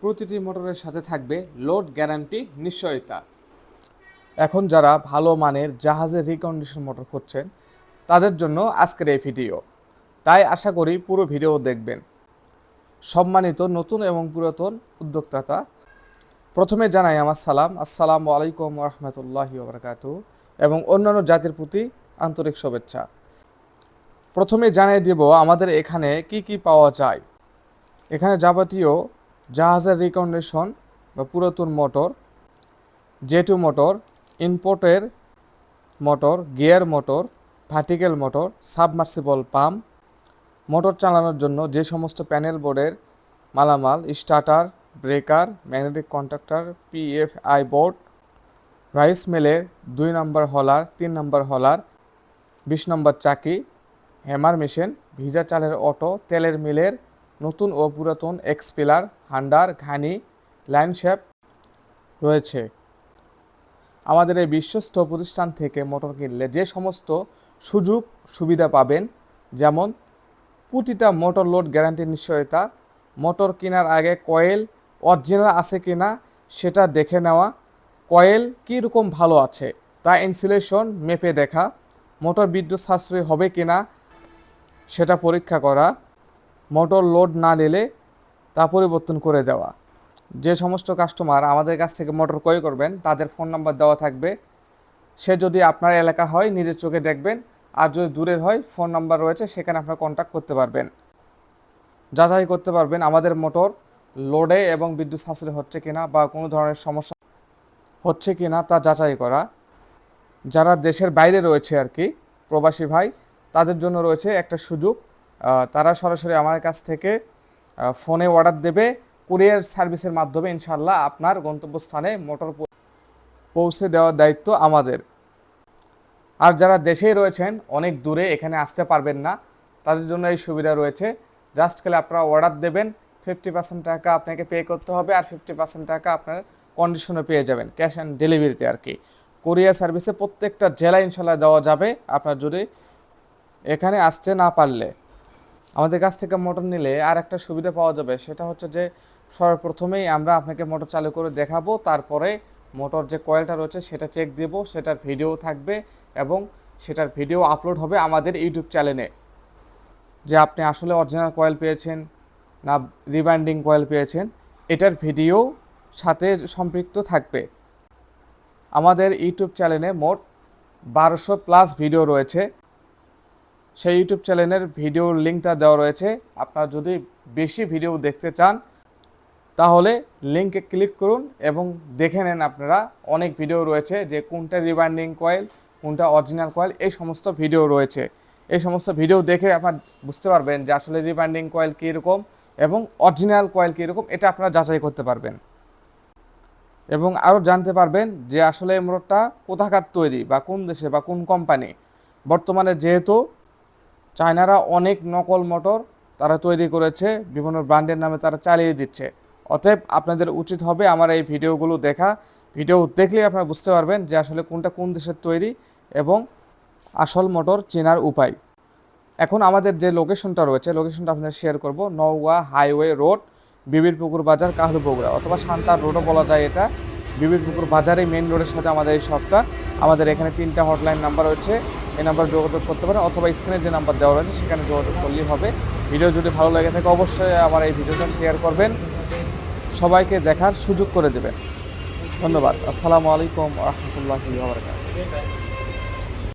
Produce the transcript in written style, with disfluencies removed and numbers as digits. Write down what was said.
প্রতিটি মোটরের সাথে থাকবে লোড গ্যারান্টি নিশ্চয়তা। এখন যারা ভালো মানের জাহাজের রিকন্ডিশন মোটর খুঁজছেন তাদের জন্য আজকের এই ভিডিও, তাই আশা করি পুরো ভিডিও দেখবেন। সম্মানিত নতুন এবং পুরাতন উদ্যোক্তা, প্রথমে জানাই আমার সালাম, আসসালামু আলাইকুম রহমতুল্লাহি ওবরাকাতুহু, এবং অন্যান্য জাতির প্রতি আন্তরিক শুভেচ্ছা। প্রথমে জানিয়ে দেব আমাদের এখানে কি কি পাওয়া যায়। এখানে যাবতীয় জাহাজের রিকন্ডিশন বা পুরাতন মোটর, জেটু মোটর, ইম্পোর্টের motor, gear motor, vertical motor, submersible pump, motor চালানোর জন্য যে সমস্ত প্যানেল বোর্ডের মালামাল, starter, breaker, magnetic contactor, PFI board, rice মিলের 2 নম্বর হলার, 3 নম্বর হলার, 20 নম্বর চাকি, হ্যামার মেশিন, ভিজা চালের অটো, তেলের মিলের নতুন ও পুরাতন এক্সপিলার, হান্ডার, ঘানি, লাইন শেপ রয়েছে। আমাদের এই বিশ্বস্ত প্রতিষ্ঠান থেকে মোটর কিনলে যে সমস্ত সুযোগ সুবিধা পাবেন, যেমন প্রতিটা মোটর লোড গ্যারান্টির নিশ্চয়তা, মোটর কেনার আগে কয়েল অরিজিনাল আছে কিনা সেটা দেখে নেওয়া, কয়েল কীরকম ভালো আছে তা ইনসুলেশন মেপে দেখা, মোটর বিদ্যুৎ সাশ্রয়ী হবে কিনা সেটা পরীক্ষা করা, মোটর লোড না নিলে তা পরিবর্তন করে দেওয়া। যে সমস্ত কাস্টমার আমাদের কাছ থেকে মোটর ক্রয় করবেন তাদের ফোন নাম্বার দেওয়া থাকবে। সে যদি আপনার এলাকা হয় নিজের চোখে দেখবেন, আর যদি দূরের হয় ফোন নাম্বার রয়েছে, সেখানে আপনারা কন্ট্যাক্ট করতে পারবেন, যাচাই করতে পারবেন আমাদের মোটর লোডে এবং বিদ্যুৎ সাশ্রয় হচ্ছে কিনা বা কোনো ধরনের সমস্যা হচ্ছে কিনা তা যাচাই করা। যারা দেশের বাইরে রয়েছে আর কি, প্রবাসী ভাই, তাদের জন্য রয়েছে একটা সুযোগ। তারা সরাসরি আমার কাছ থেকে ফোনে অর্ডার দেবে, কুরিয়ার সার্ভিসের মাধ্যমে ইনশাল্লাহ আপনার গন্তব্যস্থানে মোটর পৌঁছে দেওয়ার দায়িত্ব আমাদের। আর যারা দেশেই রয়েছেন, অনেক দূরে, এখানে আসতে পারবেন না, তাদের জন্য এই সুবিধা রয়েছে। জাস্ট খালি আপনারা অর্ডার দেবেন, 50% টাকা আপনাকে পে করতে হবে, আর 50% টাকা আপনার কন্ডিশনে পেয়ে যাবেন, ক্যাশ অ্যান্ড ডেলিভারিতে আর কি। কুরিয়ার সার্ভিসে প্রত্যেকটা জেলায় ইনশাল্লাহ দেওয়া যাবে। আপনার যদি এখানে আসতে না পারলে আমাদের কাছ থেকে মোটর নিলে আর একটা সুবিধা পাওয়া যাবে, সেটা হচ্ছে যে সর্বপ্রথমেই আমরা আপনাকে মোটর চালু করে দেখাবো, তারপরে মোটর যে কয়েলটা রয়েছে সেটা চেক দেব, সেটার ভিডিও থাকবে এবং সেটার ভিডিও আপলোড হবে আমাদের ইউটিউব চ্যানেলে, যে আপনি আসলে অরিজিনাল কয়েল পেয়েছেন না রিবাইন্ডিং কয়েল পেয়েছেন, এটার ভিডিও সাথে সম্পৃক্ত থাকবে। আমাদের ইউটিউব চ্যানেলে মোট 1200+ ভিডিও রয়েছে। সেই ইউটিউব চ্যানেলের ভিডিওর লিঙ্কটা দেওয়া রয়েছে। আপনারা যদি বেশি ভিডিও দেখতে চান তাহলে লিঙ্কে ক্লিক করুন এবং দেখে নেন। আপনারা অনেক ভিডিও রয়েছে, যে কোনটা রিবাইন্ডিং কয়েল, কোনটা অরিজিনাল কয়েল, এই সমস্ত ভিডিও রয়েছে। এই সমস্ত ভিডিও দেখে আপনারা বুঝতে পারবেন যে আসলে রিবাইন্ডিং কয়েল কীরকম এবং অরিজিনাল কয়েল কীরকম, এটা আপনারা যাচাই করতে পারবেন এবং আরও জানতে পারবেন যে আসলে এই মোটরটা কোথাকার তৈরি বা কোন দেশে বা কোন কোম্পানি। বর্তমানে যেহেতু চায়নারা অনেক নকল মোটর তারা তৈরি করেছে, বিভিন্ন ব্র্যান্ডের নামে তারা চালিয়ে দিচ্ছে, অতএব আপনাদের উচিত হবে আমার এই ভিডিওগুলো দেখা। ভিডিও দেখলে আপনারা বুঝতে পারবেন যে আসলে কোনটা কোন দেশের তৈরি এবং আসল মোটর চেনার উপায়। এখন আমাদের যে লোকেশনটা রয়েছে, লোকেশনটা আপনাদের শেয়ার করব। নওগাঁ হাইওয়ে রোড, বিবিরপুকুর বাজার, কাহলু বগুড়া, অথবা সান্তার রোডও বলা যায় এটা। বিবিরপুকুর বাজারে মেইন রোডের সাথে আমাদের এই শপটা। আমাদের এখানে 3টা হটলাইন নাম্বার রয়েছে, এই নাম্বার যোগাযোগ করতে পারেন, অথবা স্ক্রিনে যে নাম্বার দেওয়া রয়েছে সেখানে যোগাযোগ করলেই হবে। ভিডিও যদি ভালো লাগে থাকে অবশ্যই আমার এই ভিডিওটা শেয়ার করবেন, সবাইকে দেখার সুযোগ করে দেবেন। ধন্যবাদ। আসসালামু আলাইকুম ওয়া রাহমাতুল্লাহি ওয়া বারাকাতুহু।